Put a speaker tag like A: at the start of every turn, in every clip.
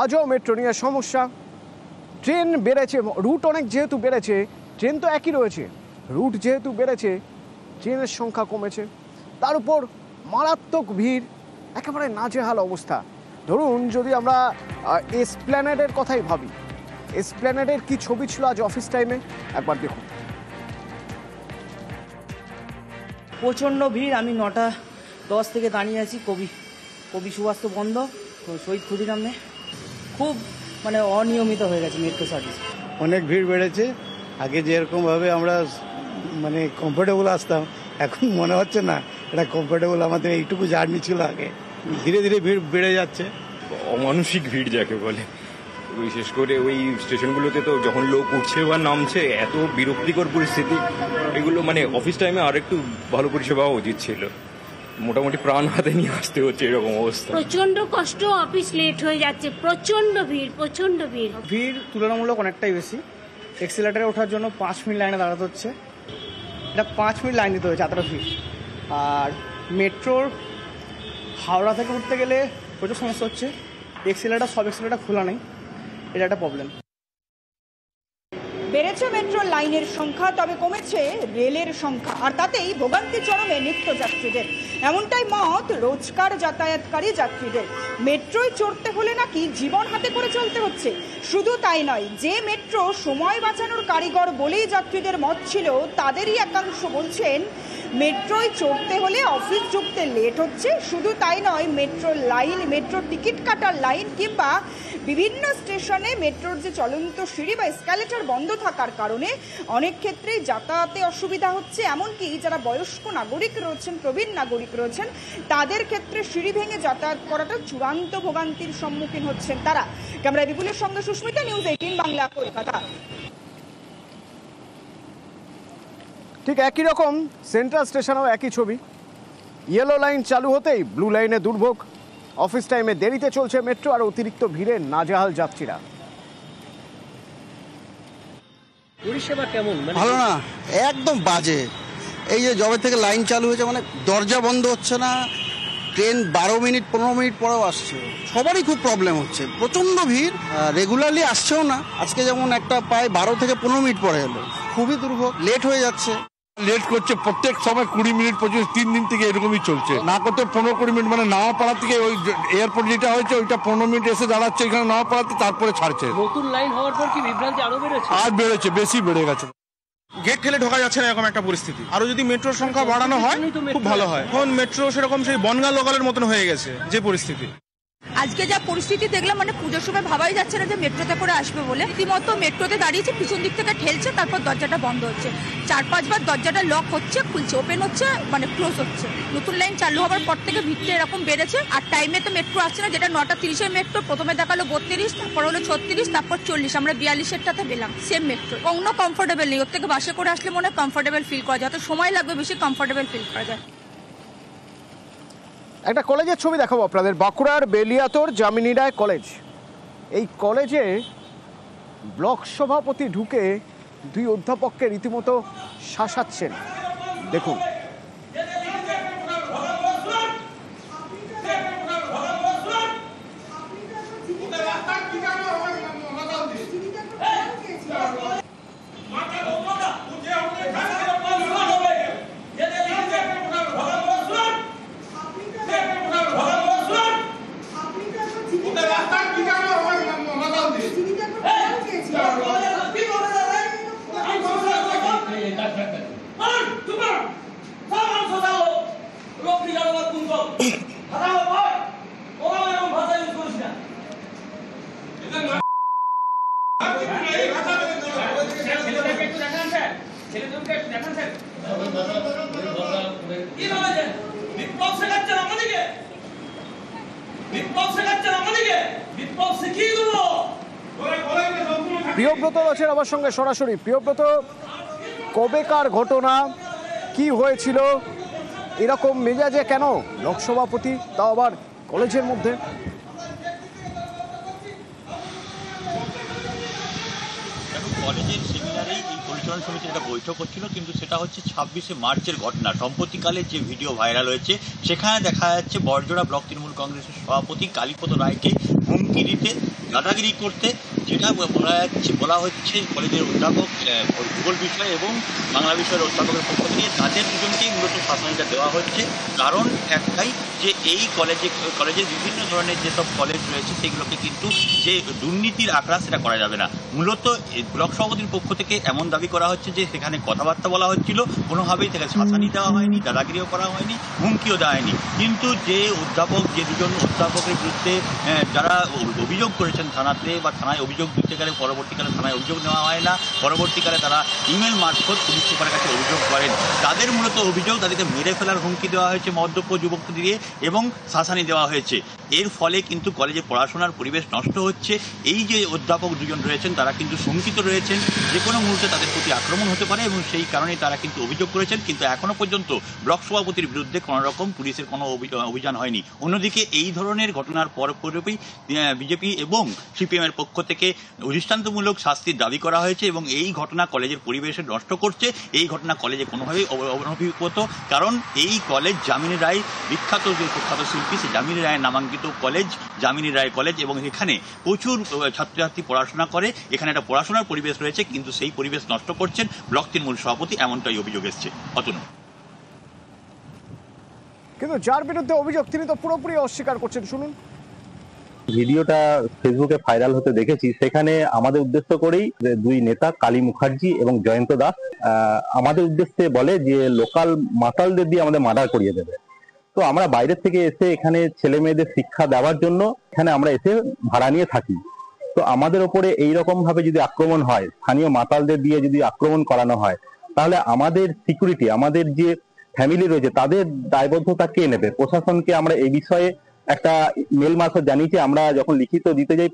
A: আজও মেট্রো নিয়ে সমস্যা। ট্রেন বেড়েছে, রুট অনেক যেহেতু বেড়েছে, ট্রেন তো একই রয়েছে, রুট যেহেতু বেড়েছে ট্রেনের সংখ্যা কমেছে, তার উপর মারাত্মক ভিড়, একেবারে নাজেহাল অবস্থা। ধরুন যদি আমরা এসপ্ল্যানেডের কথাই ভাবি, এসপ্ল্যানেডের কি ছবি ছিল আজ অফিস টাইমে, একবার দেখুন।
B: প্রচণ্ড ভিড়। আমি 9:10 থেকে দাঁড়িয়ে আছি। কবি সুভাষ তো বন্ধ, শহীদ ক্ষুদিরাম নেই। খুব মানে অনিয়মিত হয়ে গেছে মেট্রো সার্ভিস।
C: অনেক ভিড় বেড়েছে। আগে যেরকমভাবে আমরা মানে কমফোর্টেবল আসতাম, এখন মনে হচ্ছে না এটা কমফোর্টেবল। আমাদের এইটুকু জার্নি ছিল আগে, ধীরে ধীরে ভিড় বেড়ে যাচ্ছে।
D: অমানসিক ভিড় যাকে বলে, বিশেষ করে ওই স্টেশনগুলোতে তো যখন লোক উঠছে বা নামছে, এত বিরক্তিকর পরিস্থিতি। এগুলো মানে অফিস টাইমে আর একটু ভালো পরিষেবা উচিত ছিল। মোটামুটি প্রাণ হাতে নিয়ে আসতে হচ্ছে এরকম অবস্থা।
E: প্রচন্ড কষ্ট, অফিস লেট হয়ে যাচ্ছে, প্রচন্ড ভিড়।
B: ভিড় তুলনামূলক অনেকটাই বেশি। এক্সিলেটারে ওঠার জন্য 5 মিনিট লাইনে দাঁড়াতে হচ্ছে, এটা 5 মিনিট লাইন দিতে হচ্ছে, এতটা ভিড়। আর মেট্রোর হাওড়া থেকে উঠতে গেলে প্রচুর সমস্যা হচ্ছে। সব এক্সিলেটার খোলা নেই, এটা একটা প্রবলেম।
F: বেড়েছে মেট্রো লাইনের সংখ্যা, তবে কমেছে রেলের সংখ্যা, আর তাতেই ভোগান্তি চরমে নিত্যযাত্রীদের। এমনটাই মত রোজকার যাতায়াতকারী যাত্রীদের। মেট্রোয় চড়তে হলে নাকি জীবন হাতে করে চলতে হচ্ছে। শুধু তাই নয়, যে মেট্রো সময় বাঁচানোর কারিগর বলেই যাত্রীদের মত ছিল, তাদেরই একাংশ বলছেন মেট্রোয় চড়তে হলে অফিস ঢুকতে লেট হচ্ছে। শুধু তাই নয়, মেট্রোর টিকিট কাটার লাইন কিংবা বিভিন্ন স্টেশনে মেট্রোর যে চলন্ত সিঁড়ি বা এসকালেটর বন্ধ থাকার কারণে অনেক ক্ষেত্রেই যাতায়াতে অসুবিধা হচ্ছে। এমনকি যারা বয়স্ক নাগরিক রয়েছেন, প্রবীণ নাগরিক রয়েছেন, তাদের ক্ষেত্রে সিঁড়ি ভেঙে যাতায়াত করাটা চূড়ান্ত ভোগান্তির সম্মুখীন হচ্ছেন তারা। ক্যামেরায় বিপুলের সঙ্গে সুস্মিতা, নিউজ 18 বাংলা, কলকাতা।
A: ঠিক একই রকম সেন্ট্রাল স্টেশনেও একই ছবি। ইয়েলো লাইন চালু হতেই ব্লু লাইনে দুর্ভোগ। অফিস টাইমে দেরিতে চলছে মেট্রো, আর অতিরিক্ত ভিড়ে নাজেহাল যাত্রীরা।
G: পরিষেবা কেমন?
H: ভালো না, একদম বাজে। এই যে জবে থেকে লাইন চালু হয়েছে, মানে দরজা বন্ধ হচ্ছে না, ট্রেন 12 মিনিট 15 মিনিট পরেও আসছে, সবারই খুব প্রবলেম হচ্ছে। প্রচণ্ড ভিড়, রেগুলারলি আসছেও না। আজকে যেমন একটা প্রায় 12 থেকে 15 মিনিট পরে এলো, খুবই দুর্ভোগ, লেট হয়ে যাচ্ছে।
I: লেট করছে প্রত্যেক সময় 20 মিনিট পর্যন্ত, 3 দিন থেকে এরকমই চলছে। না করতে 15-20 মিনিট, মানে নাওয়াপাড়া থেকে ওই এয়ারপোর্ট যেটা হয়েছে ওইটা 15 মিনিট এসে দাঁড়াচ্ছে এখানে নাওয়াপাড়াতে, তারপরে ছাড়ছে।
G: নতুন লাইন হওয়ার পর কি বিভ্রান্তি আরো বেড়েছে?
I: আর বেড়েছে, বেশি বেড়ে গেছে।
J: গেট ঠেলে ঢোকা যাচ্ছে না, এরকম একটা পরিস্থিতি। আরো যদি মেট্রোর সংখ্যা বাড়ানো হয় খুব ভালো হয়। এখন মেট্রো সেরকম সেই বনগা লোকালের মতন হয়ে গেছে যে পরিস্থিতি।
F: আজকে যা পরিস্থিতি দেখলাম, মানে পুজোর সময় ভাবাই যাচ্ছে না যে মেট্রোতে করে আসবে বলে। রীতিমতো মেট্রোতে দাঁড়িয়েছে, পিছন দিক থেকে ঠেলছে, তারপর দরজাটা বন্ধ হচ্ছে। 4-5 বার দরজাটা লক হচ্ছে, খুলছে, ওপেন হচ্ছে, মানে ক্লোজ হচ্ছে। নতুন লাইন চালু হওয়ার পর থেকে ভিড়টা এরকম বেড়েছে। আর টাইমে তো মেট্রো আসছে না, যেটা 9:30-এর মেট্রো, প্রথমে দেখালো 32, তারপর হলো 36, তারপর 40, আমরা 42-এরটাতে পেলাম সেম মেট্রো। কোনো কমফোর্টেবল নেই। ওর থেকে বাসে করে আসলে মনে হয় কমফোর্টেবল ফিল করা যায়, তো সময় লাগবে বেশি, কমফোর্টেবল ফিল করা যায়।
A: একটা কলেজের ছবি দেখাবো আপনাদের, বাঁকুড়ার বেলিয়াতোর যামিনী রায় কলেজ। এই কলেজে ব্লক সভাপতি ঢুকে 2 অধ্যাপককে রীতিমতো শাসাচ্ছেন, দেখুন। প্রিয়ব্রত রয়েছেন আমার সঙ্গে সরাসরি। প্রিয়ব্রত, কবেকার ঘটনা, কি হয়েছিল, এরকম মেজাজে কেন লোকসভাপতি, তাও আবার কলেজের মধ্যে?
K: কলেজের সেমিনারেই এই পরিচালনা সমিতির একটা বৈঠক হচ্ছিল, কিন্তু সেটা হচ্ছে 26শে মার্চের ঘটনা। সম্প্রতিকালে যে ভিডিও ভাইরাল হয়েছে সেখানে দেখা যাচ্ছে বড়জোড়া ব্লক তৃণমূল কংগ্রেসের সভাপতি কালীপদ রায়কে হুমকি দিতে, দাদাগিরি করতে, যেটা বলা হচ্ছে কলেজের অধ্যাপক ভূগোল বিষয় এবং বাংলা বিষয়ের অধ্যাপকের পক্ষ থেকে তাদের দুজনকেই মূলত শাসনটা দেওয়া হচ্ছে। কারণ একটাই, যে এই কলেজের বিভিন্ন ধরনের যেসব কলেজ রয়েছে সেগুলোকে কিন্তু যে দুর্নীতির আখড়া সেটা করা যাবে না। মূলত ব্লক সভাপতির পক্ষ থেকে এমন দাবি করা হচ্ছে যে সেখানে কথাবার্তা বলা হচ্ছিল, কোনোভাবেই তাকে শাসানি দেওয়া হয়নি, দাদাগিরিও করা হয়নি, হুমকিও দেওয়া হয়নি। কিন্তু যে দুজন অধ্যাপকের বিরুদ্ধে যারা অভিযোগ করেছেন থানাতে বা থানায় অভিযোগ দিতে গেলে পরবর্তীকালে থানায় অভিযোগ নেওয়া হয় না, পরবর্তীকালে তারা ইমেল মারফত পুলিশ সুপারের কাছে অভিযোগ করেন, তাদের মূলত অভিযোগ তাদেরকে মেরে ফেলার হুমকি দেওয়া হয়েছে মদ্যপ যুবকদের দিয়ে এবং শাসানি দেওয়া হয়েছে। এর ফলে কিন্তু কলেজে পড়াশোনার পরিবেশ নষ্ট হচ্ছে। এই যে অধ্যাপক দুজন রয়েছেন তারা কিন্তু শঙ্কিত রয়েছেন, যে কোনো মুহূর্তে তাদের প্রতি আক্রমণ হতে পারে এবং সেই কারণে তারা কিন্তু অভিযোগ করেছেন। কিন্তু এখনো পর্যন্ত ব্লক সভাপতির বিরুদ্ধে কোনো রকম পুলিশের কোনো অভিযান হয়নি। অন্যদিকে এই ধরনের ঘটনার পরপরই বিজেপি এবং সিপিএমের পক্ষ থেকে দৃষ্টান্তমূলক শাস্তির দাবি করা হয়েছে এবং এই ঘটনা কলেজের পরিবেশে নষ্ট করছে। এই ঘটনা কলেজে কোনোভাবেই অনভিজ্ঞত, কারণ এই কলেজ যামিনী রায় বিখ্যাত যে প্রখ্যাত শিল্পী, সে যামিনী রায়ের নামাঙ্কিত কলেজ, যামিনী রায় কলেজ, এবং এখানে প্রচুর ছাত্রছাত্রী পড়াশোনা করে, এখানে একটা পড়াশোনার পরিবেশ রয়েছে, কিন্তু সেই পরিবেশ নষ্ট করছেন ব্লক তৃণমূল সভাপতি, এমনটাই অভিযোগ এসছে। অতনু।
A: কিন্তু যার বিরুদ্ধে অভিযোগ তিনি তো পুরোপুরি অস্বীকার করছেন, শুনুন।
L: ভিডিওটা ফেসবুকে ভাইরাল হতে দেখেছি, সেখানে আমাদের উদ্দেশ্য করেই যে দুই নেতা কালী মুখার্জি এবং জয়ন্ত দাস আমাদের উদ্দেশ্যে বলে যে লোকাল মাতালদের দিয়ে আমাদের মার্ডার করিয়ে দেবে। তো আমরা বাইরের থেকে এসে এখানে ছেলে মেয়েদের শিক্ষা দেওয়ার জন্য এখানে আমরা এসে ভাড়া নিয়ে থাকি। তো আমাদের ওপরে এইরকম ভাবে যদি আক্রমণ হয়, স্থানীয় মাতালদের দিয়ে যদি আক্রমণ করানো হয়, তাহলে আমাদের সিকিউরিটি, আমাদের যে ফ্যামিলি রয়েছে তাদের দায়বদ্ধতা কে নেবে? প্রশাসনকে আমরা এই বিষয়ে একটা মেল মারফত জানিয়েছি। আমরা যখন লিখিত দিতে যাই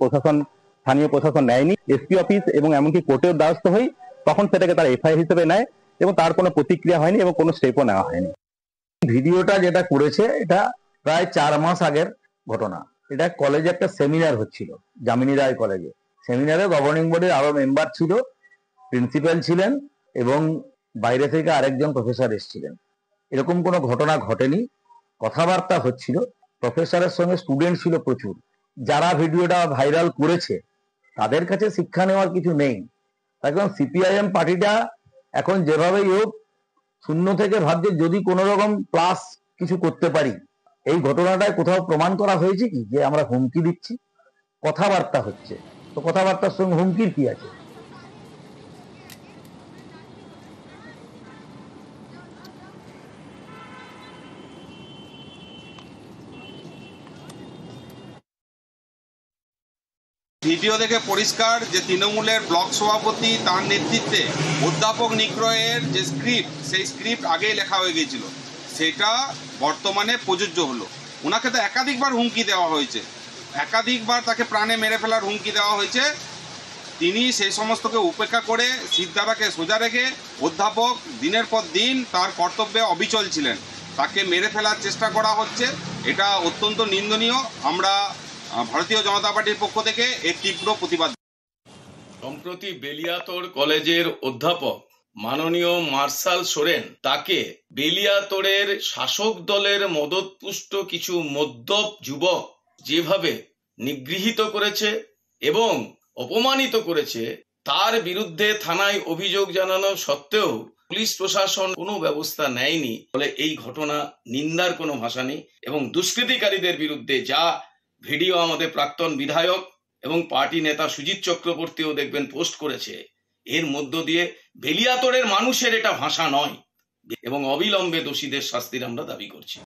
L: স্থানীয় প্রশাসন নেয়নি। এসপি অফিস এবং এমনকি কোর্টের দ্বারস্থ হই, তখন সেটাকে তারা এফআইআর হিসেবে নেয় এবং তার কোনো প্রতিক্রিয়া হয়নি এবং কোনো স্টেপও নেওয়া হয়নি।
M: ভিডিওটা যেটা করেছে এটা প্রায় 4 মাস আগের ঘটনা। এটা কলেজে একটা সেমিনার হচ্ছিল, যামিনী রায় কলেজে। সেমিনারে গভর্নিং বোর্ডের আরো মেম্বার ছিল, প্রিন্সিপাল ছিলেন এবং বাইরে থেকে আরেকজন প্রফেসর এসেছিলেন। এরকম কোনো ঘটনা ঘটেনি, কথাবার্তা হচ্ছিল। প্রফেসরের সঙ্গে স্টুডেন্ট ছিল প্রচুর। যারা ভিডিওটা ভাইরাল করেছে তাদের কাছে শিক্ষা নেওয়ার কিছু নেই। এখন সিপিআইএম পার্টিটা এখন যেভাবেই হোক শূন্য থেকে ভাবছে যদি কোনো রকম প্লাস কিছু করতে পারি। এই ঘটনাটায় কোথাও প্রমাণ করা হয়েছে কি যে আমরা হুমকি দিচ্ছি? কথাবার্তা হচ্ছে, তো কথাবার্তার সঙ্গে হুমকির কি আছে?
N: ভিডিও দেখে পরিষ্কার যে তৃণমূলের ব্লক সভাপতি তার নেতৃত্বে অধ্যাপক নিগ্রহের যে স্ক্রিপ্ট, সেই স্ক্রিপ্ট আগেই লেখা হয়ে গিয়েছিল, সেটা বর্তমানে প্রযোজ্য হলো। ওনাকে তো একাধিকবার হুমকি দেওয়া হয়েছে, একাধিকবার তাকে প্রাণে মেরে ফেলার হুমকি দেওয়া হয়েছে। তিনি সেই সমস্তকে উপেক্ষা করে সিদ্ধারাকে সোজা রেখে অধ্যাপক দিনের পর দিন তার কর্তব্যে অবিচল ছিলেন। তাকে মেরে ফেলার চেষ্টা করা হচ্ছে, এটা অত্যন্ত নিন্দনীয়। আমরা ভারতীয় জনতা পার্টির পক্ষ থেকে এর তীব্র প্রতিবাদ।
O: সম্প্রতি বেলিয়াতোড় কলেজের অধ্যাপক মাননীয় মার্শাল সোরেন তাকে বেলিয়াতোড়ের শাসক দলের মদতপুষ্ট কিছু মদ্যপ যুবক যেভাবে নিগৃহীত করেছে এবং অপমানিত করেছে, তার বিরুদ্ধে থানায় অভিযোগ জানানো সত্ত্বেও পুলিশ প্রশাসন কোনো ব্যবস্থা নেয়নি। ফলে এই ঘটনা নিন্দার কোনো ভাষা নেই এবং দুষ্কৃতিকারীদের বিরুদ্ধে যা ভিডিও আমাদের প্রাক্তন বিধায়ক এবং পার্টি নেতা সুজিত চক্রবর্তীও দেখবেন পোস্ট করেছে, এর মধ্য দিয়ে বেলিয়াতোড়ের মানুষের এটা ভাষা নয় এবং অবিলম্বে দোষীদের শাস্তির আমরা দাবি করছি।